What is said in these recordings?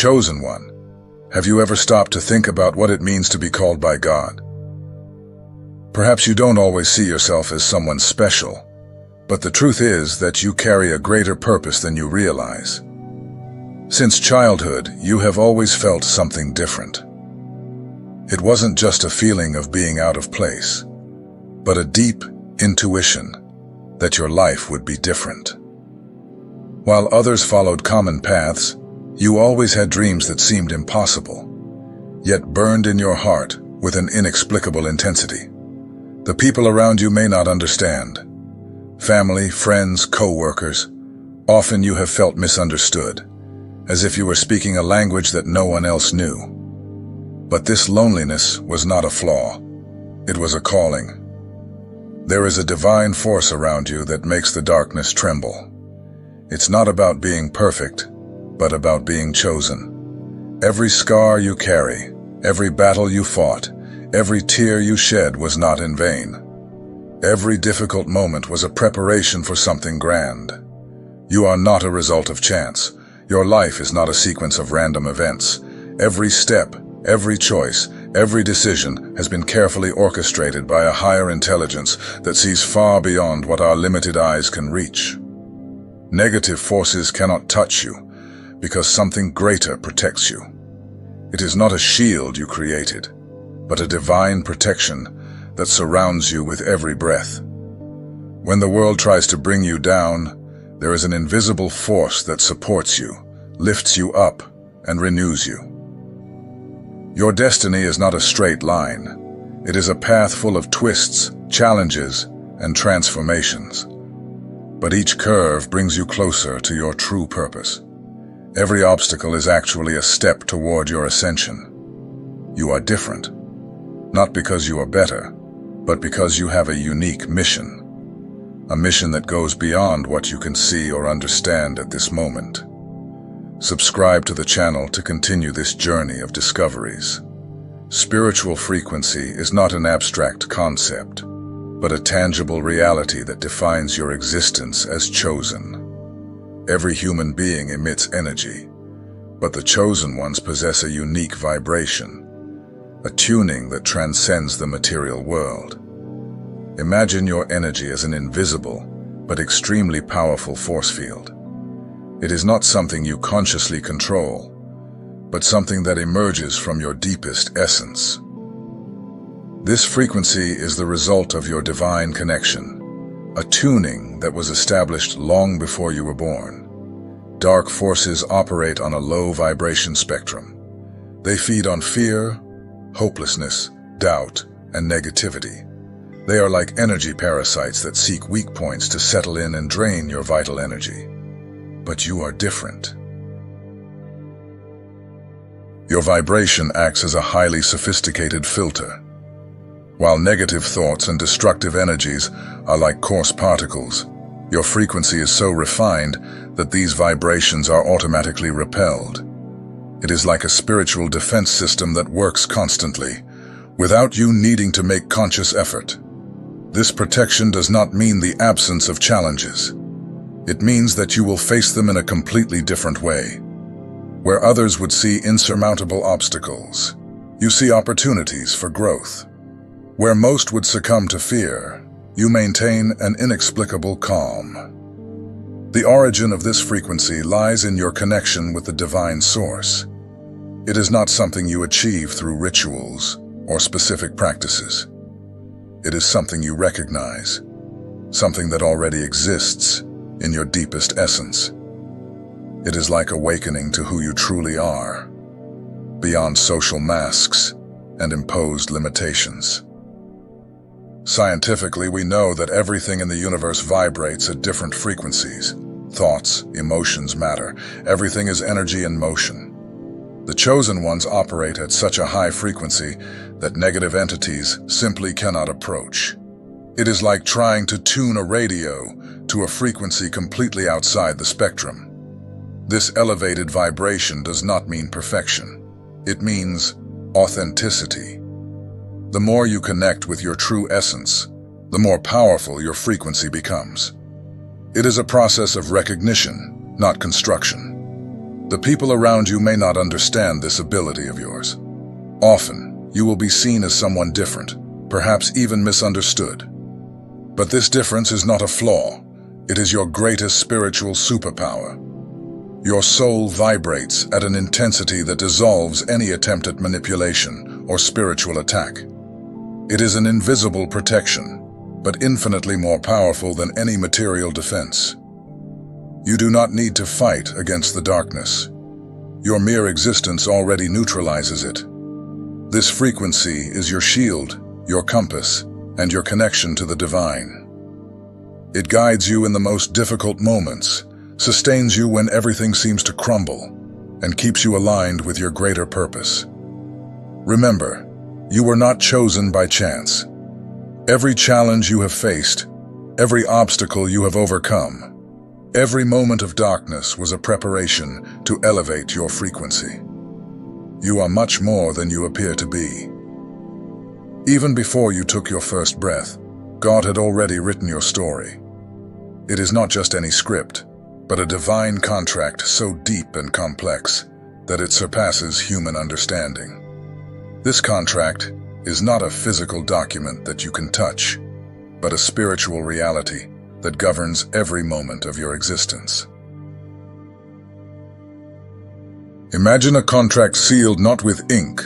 chosen one, have you ever stopped to think about what it means to be called by God? Perhaps you don't always see yourself as someone special, but the truth is that you carry a greater purpose than you realize. Since childhood, you have always felt something different. It wasn't just a feeling of being out of place, but a deep intuition that your life would be different. While others followed common paths, you always had dreams that seemed impossible, yet burned in your heart with an inexplicable intensity. The people around you may not understand. Family, friends, co-workers. Often you have felt misunderstood, as if you were speaking a language that no one else knew. But this loneliness was not a flaw. It was a calling. There is a divine force around you that makes the darkness tremble. It's not about being perfect, but about being chosen. Every scar you carry, every battle you fought, every tear you shed was not in vain. Every difficult moment was a preparation for something grand. You are not a result of chance. Your life is not a sequence of random events. Every step, every choice, every decision has been carefully orchestrated by a higher intelligence that sees far beyond what our limited eyes can reach. Negative forces cannot touch you because something greater protects you. It is not a shield you created, but a divine protection that surrounds you with every breath. When the world tries to bring you down, there is an invisible force that supports you, lifts you up, and renews you. Your destiny is not a straight line. It is a path full of twists, challenges, and transformations. But each curve brings you closer to your true purpose. Every obstacle is actually a step toward your ascension. You are different, not because you are better, but because you have a unique mission. A mission that goes beyond what you can see or understand at this moment. Subscribe to the channel to continue this journey of discoveries. Spiritual frequency is not an abstract concept, but a tangible reality that defines your existence as chosen. Every human being emits energy, but the chosen ones possess a unique vibration, a tuning that transcends the material world. Imagine your energy as an invisible, but extremely powerful force field. It is not something you consciously control, but something that emerges from your deepest essence. This frequency is the result of your divine connection, a tuning that was established long before you were born. Dark forces operate on a low vibration spectrum. They feed on fear, hopelessness, doubt, and negativity. They are like energy parasites that seek weak points to settle in and drain your vital energy. But you are different. Your vibration acts as a highly sophisticated filter. While negative thoughts and destructive energies are like coarse particles, your frequency is so refined that these vibrations are automatically repelled. It is like a spiritual defense system that works constantly, without you needing to make conscious effort. This protection does not mean the absence of challenges. It means that you will face them in a completely different way. Where others would see insurmountable obstacles, you see opportunities for growth. Where most would succumb to fear, you maintain an inexplicable calm. The origin of this frequency lies in your connection with the divine source. It is not something you achieve through rituals or specific practices. It is something you recognize, something that already exists in your deepest essence. It is like awakening to who you truly are, beyond social masks and imposed limitations. Scientifically, we know that everything in the universe vibrates at different frequencies. Thoughts, emotions matter. Everything is energy in motion. The chosen ones operate at such a high frequency that negative entities simply cannot approach. It is like trying to tune a radio to a frequency completely outside the spectrum. This elevated vibration does not mean perfection. It means authenticity. The more you connect with your true essence, the more powerful your frequency becomes. It is a process of recognition, not construction. The people around you may not understand this ability of yours. Often, you will be seen as someone different, perhaps even misunderstood. But this difference is not a flaw. It is your greatest spiritual superpower. Your soul vibrates at an intensity that dissolves any attempt at manipulation or spiritual attack. It is an invisible protection, but infinitely more powerful than any material defense. You do not need to fight against the darkness. Your mere existence already neutralizes it. This frequency is your shield, your compass, and your connection to the divine. It guides you in the most difficult moments, sustains you when everything seems to crumble, and keeps you aligned with your greater purpose. Remember, you were not chosen by chance. Every challenge you have faced, every obstacle you have overcome, every moment of darkness was a preparation to elevate your frequency. You are much more than you appear to be. Even before you took your first breath, God had already written your story. It is not just any script, but a divine contract so deep and complex that it surpasses human understanding. This contract is not a physical document that you can touch, but a spiritual reality that governs every moment of your existence. Imagine a contract sealed not with ink,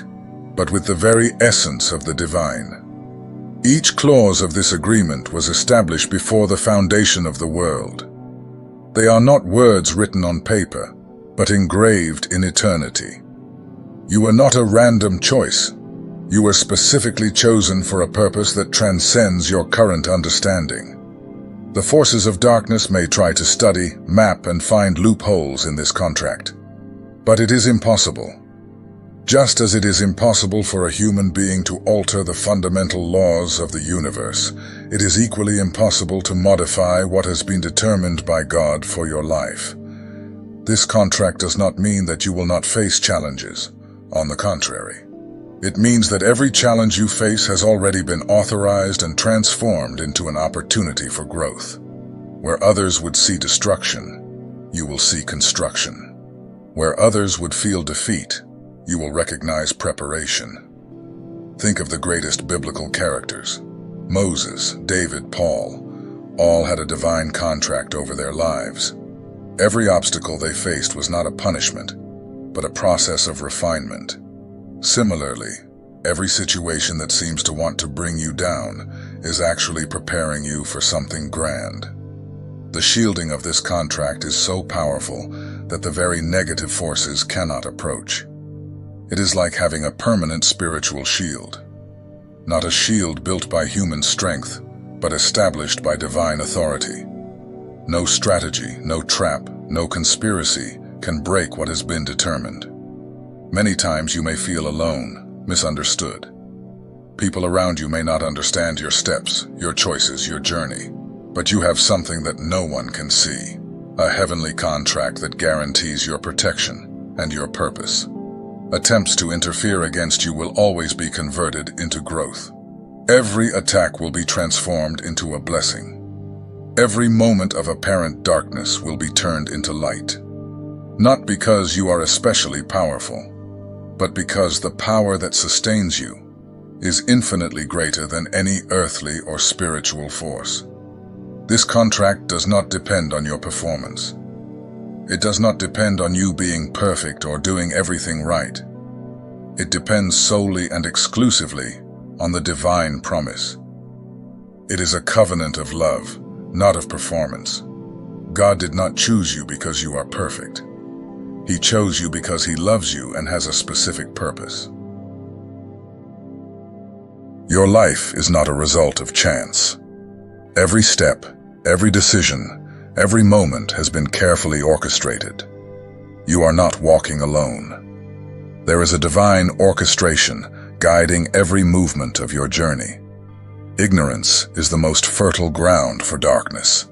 but with the very essence of the divine. Each clause of this agreement was established before the foundation of the world. They are not words written on paper, but engraved in eternity. You are not a random choice. You were specifically chosen for a purpose that transcends your current understanding. The forces of darkness may try to study, map, and find loopholes in this contract. But it is impossible. Just as it is impossible for a human being to alter the fundamental laws of the universe, it is equally impossible to modify what has been determined by God for your life. This contract does not mean that you will not face challenges. On the contrary, it means that every challenge you face has already been authorized and transformed into an opportunity for growth. Where others would see destruction, you will see construction. Where others would feel defeat, you will recognize preparation. Think of the greatest biblical characters. Moses, David, Paul, all had a divine contract over their lives. Every obstacle they faced was not a punishment, but a process of refinement. Similarly, every situation that seems to want to bring you down is actually preparing you for something grand. The shielding of this contract is so powerful that the very negative forces cannot approach. It is like having a permanent spiritual shield. Not a shield built by human strength, but established by divine authority. No strategy, no trap, no conspiracy can break what has been determined. Many times you may feel alone, misunderstood. People around you may not understand your steps, your choices, your journey, but you have something that no one can see. A heavenly contract that guarantees your protection and your purpose. Attempts to interfere against you will always be converted into growth. Every attack will be transformed into a blessing. Every moment of apparent darkness will be turned into light. Not because you are especially powerful, but because the power that sustains you is infinitely greater than any earthly or spiritual force. This contract does not depend on your performance. It does not depend on you being perfect or doing everything right. It depends solely and exclusively on the divine promise. It is a covenant of love, not of performance. God did not choose you because you are perfect. He chose you because He loves you and has a specific purpose. Your life is not a result of chance. Every step, every decision, every moment has been carefully orchestrated. You are not walking alone. There is a divine orchestration guiding every movement of your journey. Ignorance is the most fertile ground for darkness.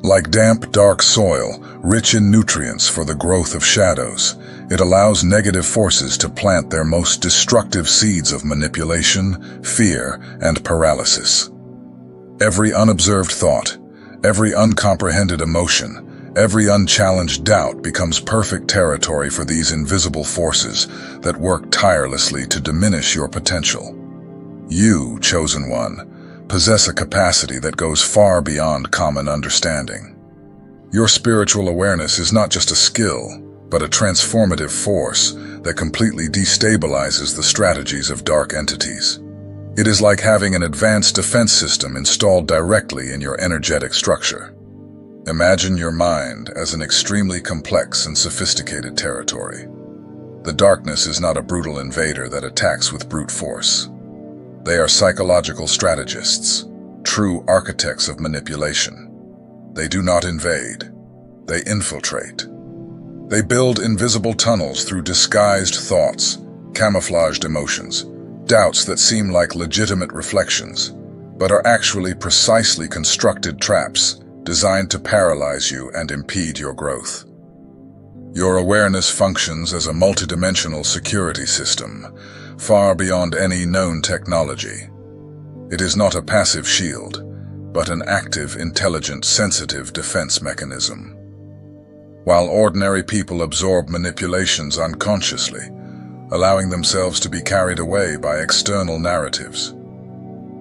Like damp, dark soil, rich in nutrients for the growth of shadows, it allows negative forces to plant their most destructive seeds of manipulation, fear, and paralysis. Every unobserved thought, every uncomprehended emotion, Every unchallenged doubt becomes perfect territory for these invisible forces that work tirelessly to diminish your potential. You, chosen one, possess a capacity that goes far beyond common understanding. Your spiritual awareness is not just a skill, but a transformative force that completely destabilizes the strategies of dark entities. It is like having an advanced defense system installed directly in your energetic structure. Imagine your mind as an extremely complex and sophisticated territory. The darkness is not a brutal invader that attacks with brute force. They are psychological strategists, true architects of manipulation. They do not invade. They infiltrate. They build invisible tunnels through disguised thoughts, camouflaged emotions, doubts that seem like legitimate reflections, but are actually precisely constructed traps designed to paralyze you and impede your growth. Your awareness functions as a multidimensional security system, far beyond any known technology. It is not a passive shield, but an active, intelligent, sensitive defense mechanism. While ordinary people absorb manipulations unconsciously, allowing themselves to be carried away by external narratives,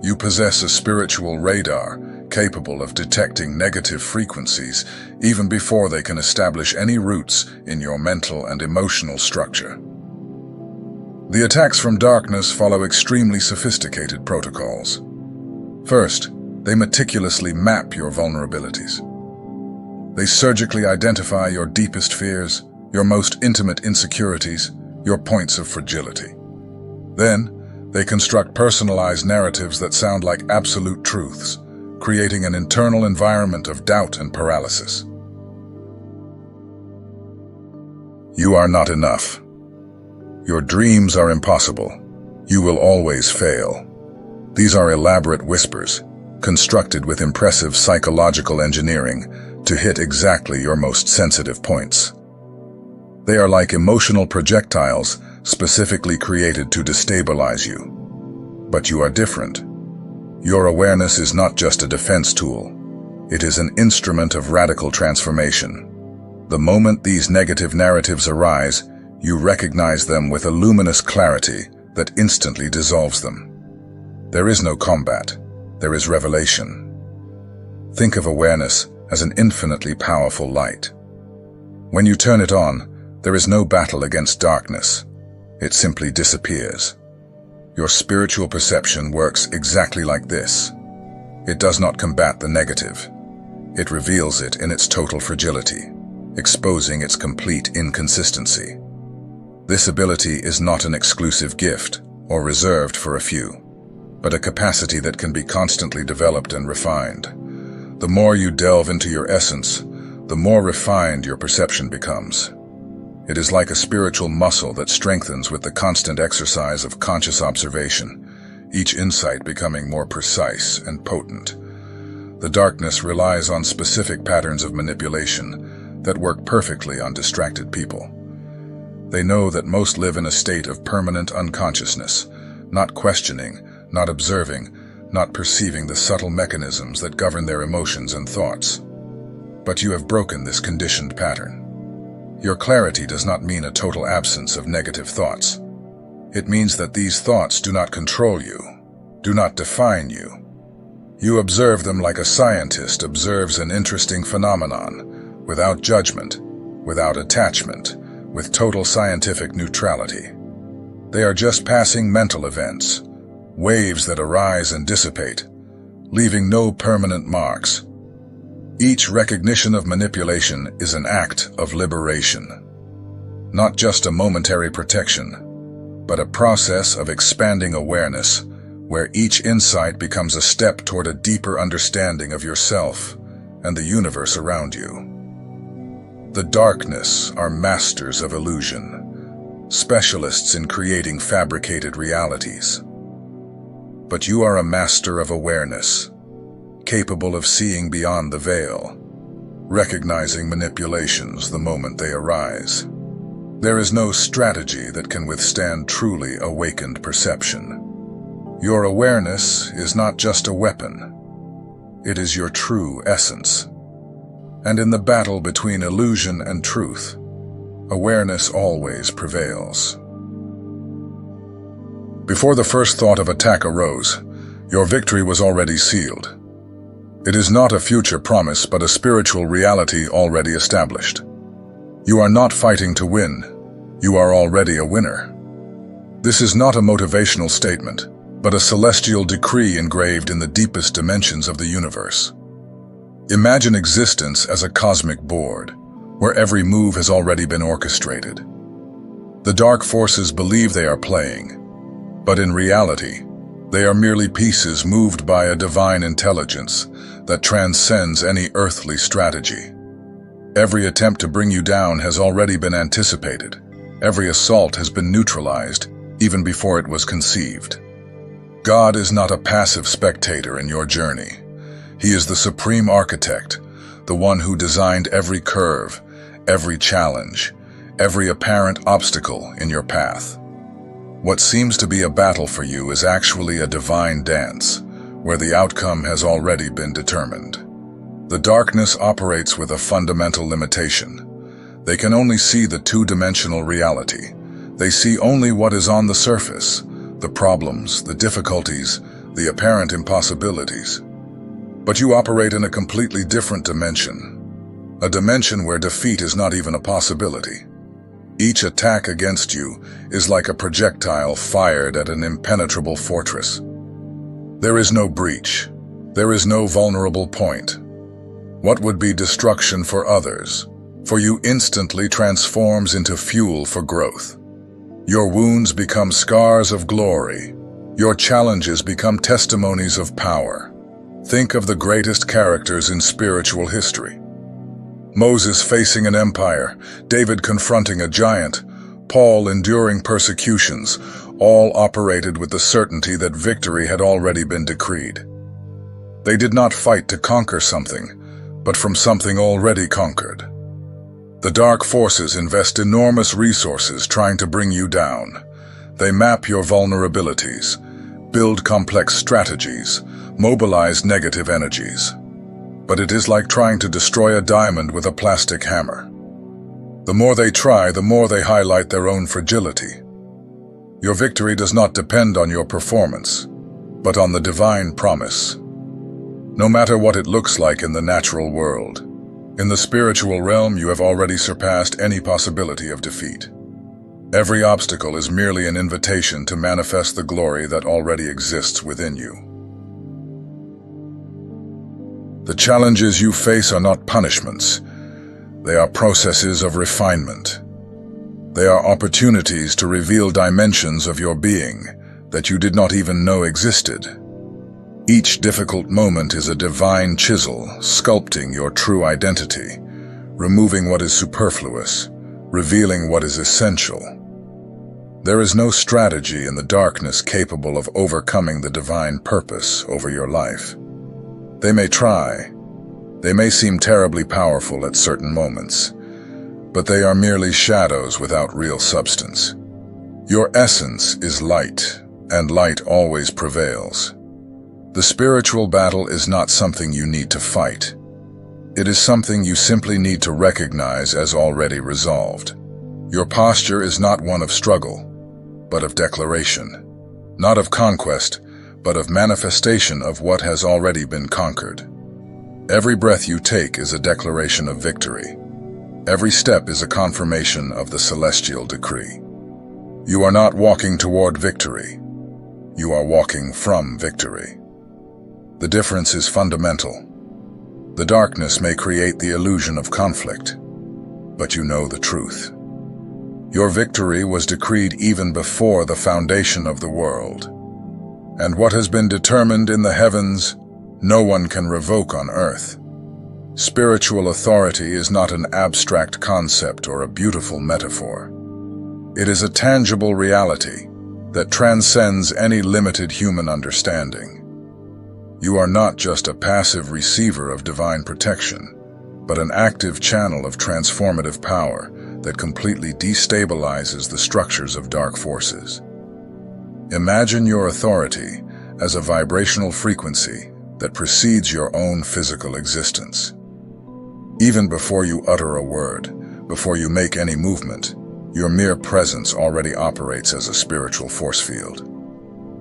you possess a spiritual radar capable of detecting negative frequencies even before they can establish any roots in your mental and emotional structure. The attacks from darkness follow extremely sophisticated protocols. First, they meticulously map your vulnerabilities. They surgically identify your deepest fears, your most intimate insecurities, your points of fragility. Then, they construct personalized narratives that sound like absolute truths, creating an internal environment of doubt and paralysis. You are not enough. Your dreams are impossible. You will always fail. These are elaborate whispers, constructed with impressive psychological engineering to hit exactly your most sensitive points. They are like emotional projectiles specifically created to destabilize you. But you are different. Your awareness is not just a defense tool. It is an instrument of radical transformation. The moment these negative narratives arise, you recognize them with a luminous clarity that instantly dissolves them. There is no combat. There is revelation. Think of awareness as an infinitely powerful light. When you turn it on, there is no battle against darkness. It simply disappears. Your spiritual perception works exactly like this. It does not combat the negative. It reveals it in its total fragility, exposing its complete inconsistency. This ability is not an exclusive gift or reserved for a few, but a capacity that can be constantly developed and refined. The more you delve into your essence, the more refined your perception becomes. It is like a spiritual muscle that strengthens with the constant exercise of conscious observation, each insight becoming more precise and potent. The darkness relies on specific patterns of manipulation that work perfectly on distracted people. They know that most live in a state of permanent unconsciousness, not questioning, not observing, not perceiving the subtle mechanisms that govern their emotions and thoughts. But you have broken this conditioned pattern. Your clarity does not mean a total absence of negative thoughts. It means that these thoughts do not control you, do not define you. You observe them like a scientist observes an interesting phenomenon, without judgment, without attachment, with total scientific neutrality. They are just passing mental events, waves that arise and dissipate, leaving no permanent marks. Each recognition of manipulation is an act of liberation. Not just a momentary protection, but a process of expanding awareness, where each insight becomes a step toward a deeper understanding of yourself and the universe around you. The darkness are masters of illusion, specialists in creating fabricated realities. But you are a master of awareness, capable of seeing beyond the veil, recognizing manipulations the moment they arise. There is no strategy that can withstand truly awakened perception. Your awareness is not just a weapon. It is your true essence. And in the battle between illusion and truth, awareness always prevails. Before the first thought of attack arose, your victory was already sealed. It is not a future promise, but a spiritual reality already established. You are not fighting to win. You are already a winner. This is not a motivational statement, but a celestial decree engraved in the deepest dimensions of the universe. Imagine existence as a cosmic board, where every move has already been orchestrated. The dark forces believe they are playing, but in reality, they are merely pieces moved by a divine intelligence that transcends any earthly strategy. Every attempt to bring you down has already been anticipated. Every assault has been neutralized, even before it was conceived. God is not a passive spectator in your journey. He is the supreme architect, the one who designed every curve, every challenge, every apparent obstacle in your path. What seems to be a battle for you is actually a divine dance, where the outcome has already been determined. The darkness operates with a fundamental limitation. They can only see the two-dimensional reality. They see only what is on the surface, the problems, the difficulties, the apparent impossibilities. But you operate in a completely different dimension, a dimension where defeat is not even a possibility. Each attack against you is like a projectile fired at an impenetrable fortress. There is no breach. There is no vulnerable point. What would be destruction for others, for you instantly transforms into fuel for growth. Your wounds become scars of glory. Your challenges become testimonies of power. Think of the greatest characters in spiritual history. Moses facing an empire, David confronting a giant, Paul enduring persecutions, all operated with the certainty that victory had already been decreed. They did not fight to conquer something, but from something already conquered. The dark forces invest enormous resources trying to bring you down. They map your vulnerabilities, build complex strategies, mobilize negative energies. But it is like trying to destroy a diamond with a plastic hammer. The more they try, the more they highlight their own fragility. Your victory does not depend on your performance, but on the divine promise. No matter what it looks like in the natural world, in the spiritual realm you have already surpassed any possibility of defeat. Every obstacle is merely an invitation to manifest the glory that already exists within you. The challenges you face are not punishments. They are processes of refinement. They are opportunities to reveal dimensions of your being that you did not even know existed. Each difficult moment is a divine chisel sculpting your true identity, removing what is superfluous, revealing what is essential. There is no strategy in the darkness capable of overcoming the divine purpose over your life. They may try. They may seem terribly powerful at certain moments, but they are merely shadows without real substance. Your essence is light, and light always prevails. The spiritual battle is not something you need to fight. It is something you simply need to recognize as already resolved. Your posture is not one of struggle, but of declaration. Not of conquest, but of manifestation of what has already been conquered. Every breath you take is a declaration of victory. Every step is a confirmation of the celestial decree. You are not walking toward victory. You are walking from victory. The difference is fundamental. The darkness may create the illusion of conflict, but you know the truth. Your victory was decreed even before the foundation of the world. And what has been determined in the heavens, no one can revoke on earth. Spiritual authority is not an abstract concept or a beautiful metaphor. It is a tangible reality that transcends any limited human understanding. You are not just a passive receiver of divine protection, but an active channel of transformative power that completely destabilizes the structures of dark forces. Imagine your authority as a vibrational frequency that precedes your own physical existence. Even before you utter a word, before you make any movement, your mere presence already operates as a spiritual force field.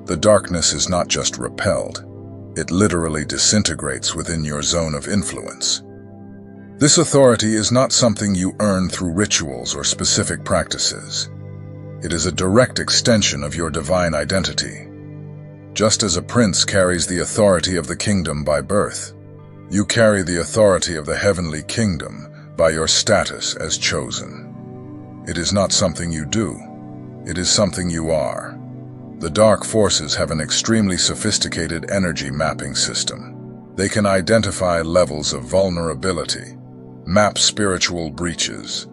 The darkness is not just repelled, it literally disintegrates within your zone of influence. This authority is not something you earn through rituals or specific practices. It is a direct extension of your divine identity. Just as a prince carries the authority of the kingdom by birth, you carry the authority of the heavenly kingdom by your status as chosen. It is not something you do, it is something you are. The dark forces have an extremely sophisticated energy mapping system. They can identify levels of vulnerability, map spiritual breaches,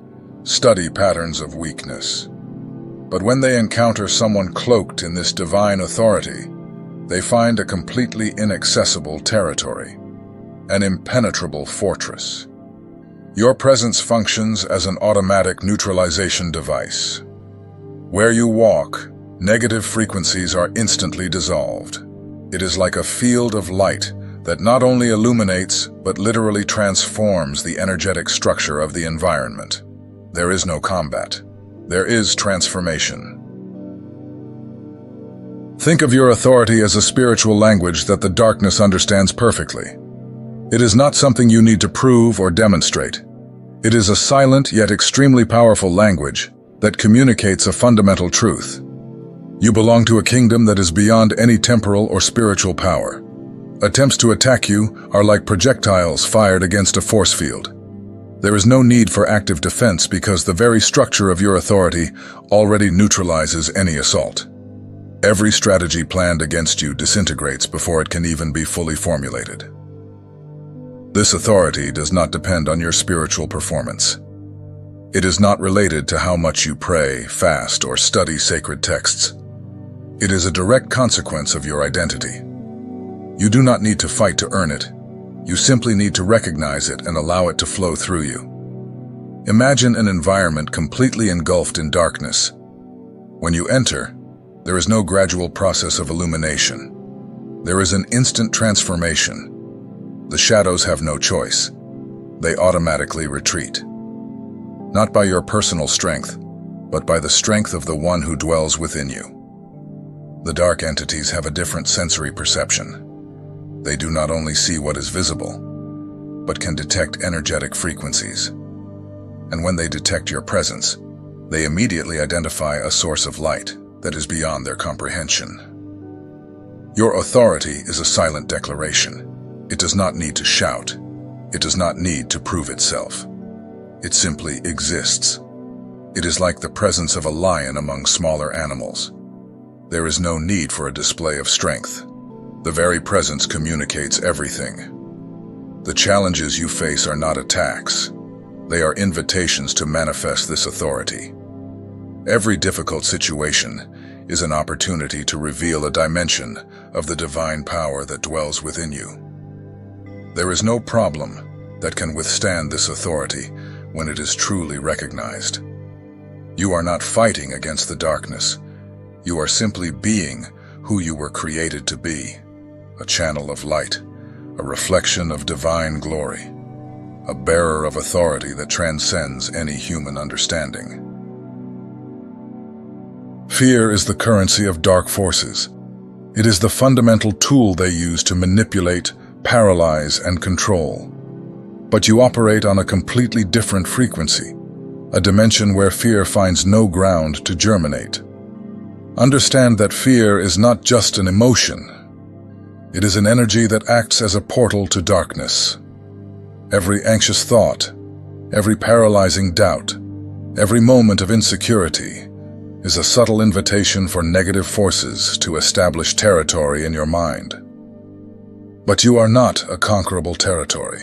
study patterns of weakness. But when they encounter someone cloaked in this divine authority, they find a completely inaccessible territory, an impenetrable fortress. Your presence functions as an automatic neutralization device. Where you walk, negative frequencies are instantly dissolved. It is like a field of light that not only illuminates, but literally transforms the energetic structure of the environment. There is no combat. There is transformation. Think of your authority as a spiritual language that the darkness understands perfectly. It is not something you need to prove or demonstrate. It is a silent yet extremely powerful language that communicates a fundamental truth. You belong to a kingdom that is beyond any temporal or spiritual power. Attempts to attack you are like projectiles fired against a force field. There is no need for active defense because the very structure of your authority already neutralizes any assault. Every strategy planned against you disintegrates before it can even be fully formulated. This authority does not depend on your spiritual performance. It is not related to how much you pray, fast, or study sacred texts. It is a direct consequence of your identity. You do not need to fight to earn it. You simply need to recognize it and allow it to flow through you. Imagine an environment completely engulfed in darkness. When you enter, there is no gradual process of illumination. There is an instant transformation. The shadows have no choice. They automatically retreat. Not by your personal strength, but by the strength of the one who dwells within you. The dark entities have a different sensory perception. They do not only see what is visible, but can detect energetic frequencies. And when they detect your presence, they immediately identify a source of light that is beyond their comprehension. Your authority is a silent declaration. It does not need to shout. It does not need to prove itself. It simply exists. It is like the presence of a lion among smaller animals. There is no need for a display of strength. The very presence communicates everything. The challenges you face are not attacks. They are invitations to manifest this authority. Every difficult situation is an opportunity to reveal a dimension of the divine power that dwells within you. There is no problem that can withstand this authority when it is truly recognized. You are not fighting against the darkness. You are simply being who you were created to be, a channel of light, a reflection of divine glory, a bearer of authority that transcends any human understanding. Fear is the currency of dark forces. It is the fundamental tool they use to manipulate, paralyze, and control. But you operate on a completely different frequency, a dimension where fear finds no ground to germinate. Understand that fear is not just an emotion. It is an energy that acts as a portal to darkness. Every anxious thought, every paralyzing doubt, every moment of insecurity is a subtle invitation for negative forces to establish territory in your mind. But you are not a conquerable territory.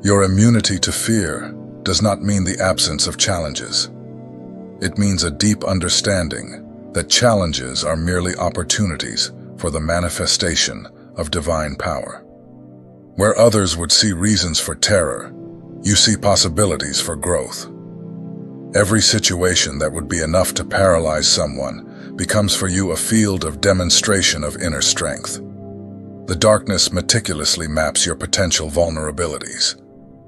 Your immunity to fear does not mean the absence of challenges. It means a deep understanding that challenges are merely opportunities for the manifestation of divine power. Where others would see reasons for terror, you see possibilities for growth. Every situation that would be enough to paralyze someone becomes for you a field of demonstration of inner strength. The darkness meticulously maps your potential vulnerabilities.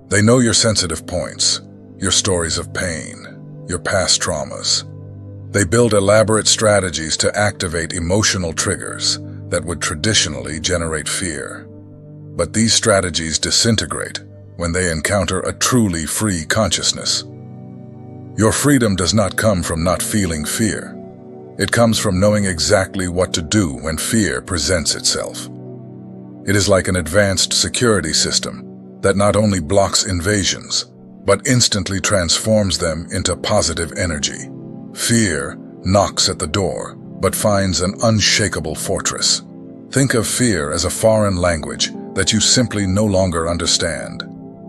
They know your sensitive points, your stories of pain, your past traumas. They build elaborate strategies to activate emotional triggers that would traditionally generate fear. But these strategies disintegrate when they encounter a truly free consciousness. Your freedom does not come from not feeling fear. It comes from knowing exactly what to do when fear presents itself. It is like an advanced security system that not only blocks invasions, but instantly transforms them into positive energy. Fear knocks at the door, but finds an unshakable fortress. Think of fear as a foreign language that you simply no longer understand.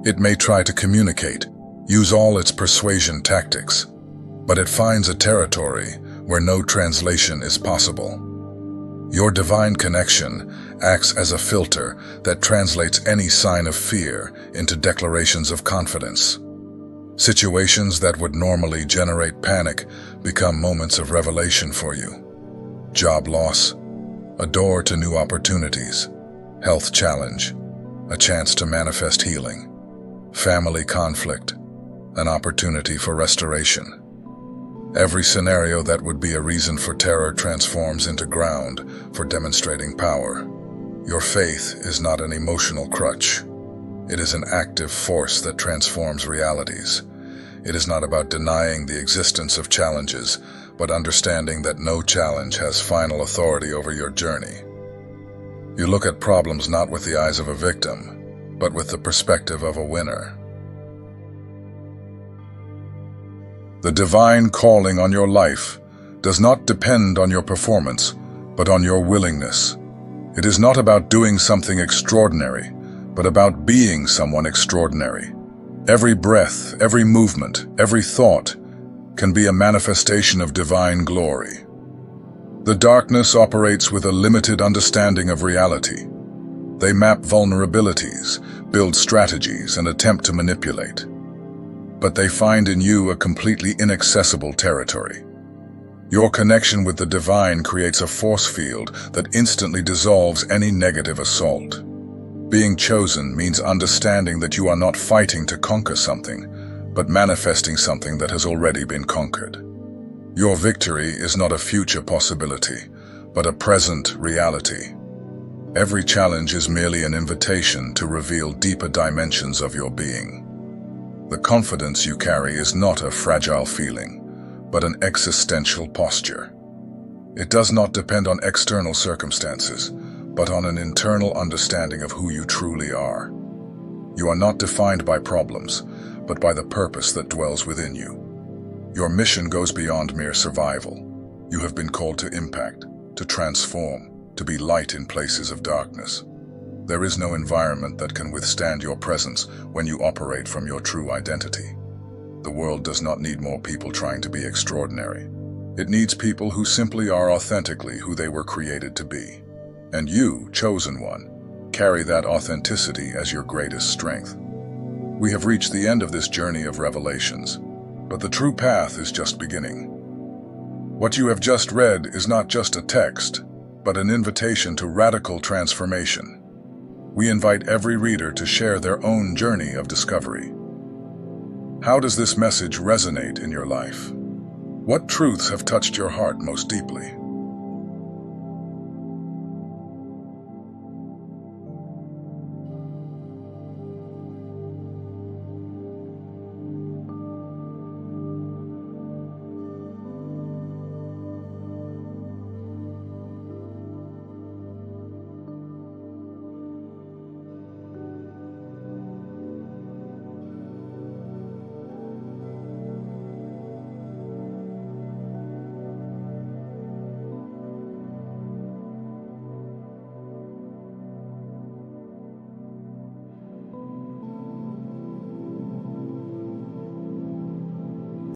It may try to communicate, use all its persuasion tactics, but it finds a territory where no translation is possible. Your divine connection acts as a filter that translates any sign of fear into declarations of confidence. Situations that would normally generate panic become moments of revelation for you. Job loss, a door to new opportunities. Health challenge, a chance to manifest healing. Family conflict, an opportunity for restoration. Every scenario that would be a reason for terror transforms into ground for demonstrating power. Your faith is not an emotional crutch. It is an active force that transforms realities. It is not about denying the existence of challenges, but understanding that no challenge has final authority over your journey. You look at problems not with the eyes of a victim, but with the perspective of a winner. The divine calling on your life does not depend on your performance, but on your willingness. It is not about doing something extraordinary, but about being someone extraordinary. Every breath, every movement, every thought can be a manifestation of divine glory. The darkness operates with a limited understanding of reality. They map vulnerabilities, build strategies, and attempt to manipulate. But they find in you a completely inaccessible territory. Your connection with the divine creates a force field that instantly dissolves any negative assault. Being chosen means understanding that you are not fighting to conquer something, but manifesting something that has already been conquered. Your victory is not a future possibility, but a present reality. Every challenge is merely an invitation to reveal deeper dimensions of your being. The confidence you carry is not a fragile feeling, but an existential posture. It does not depend on external circumstances, but on an internal understanding of who you truly are. You are not defined by problems, but by the purpose that dwells within you. Your mission goes beyond mere survival. You have been called to impact, to transform, to be light in places of darkness. There is no environment that can withstand your presence when you operate from your true identity. The world does not need more people trying to be extraordinary. It needs people who simply are authentically who they were created to be. And you, chosen one, carry that authenticity as your greatest strength. We have reached the end of this journey of revelations, but the true path is just beginning. What you have just read is not just a text, but an invitation to radical transformation. We invite every reader to share their own journey of discovery. How does this message resonate in your life? What truths have touched your heart most deeply?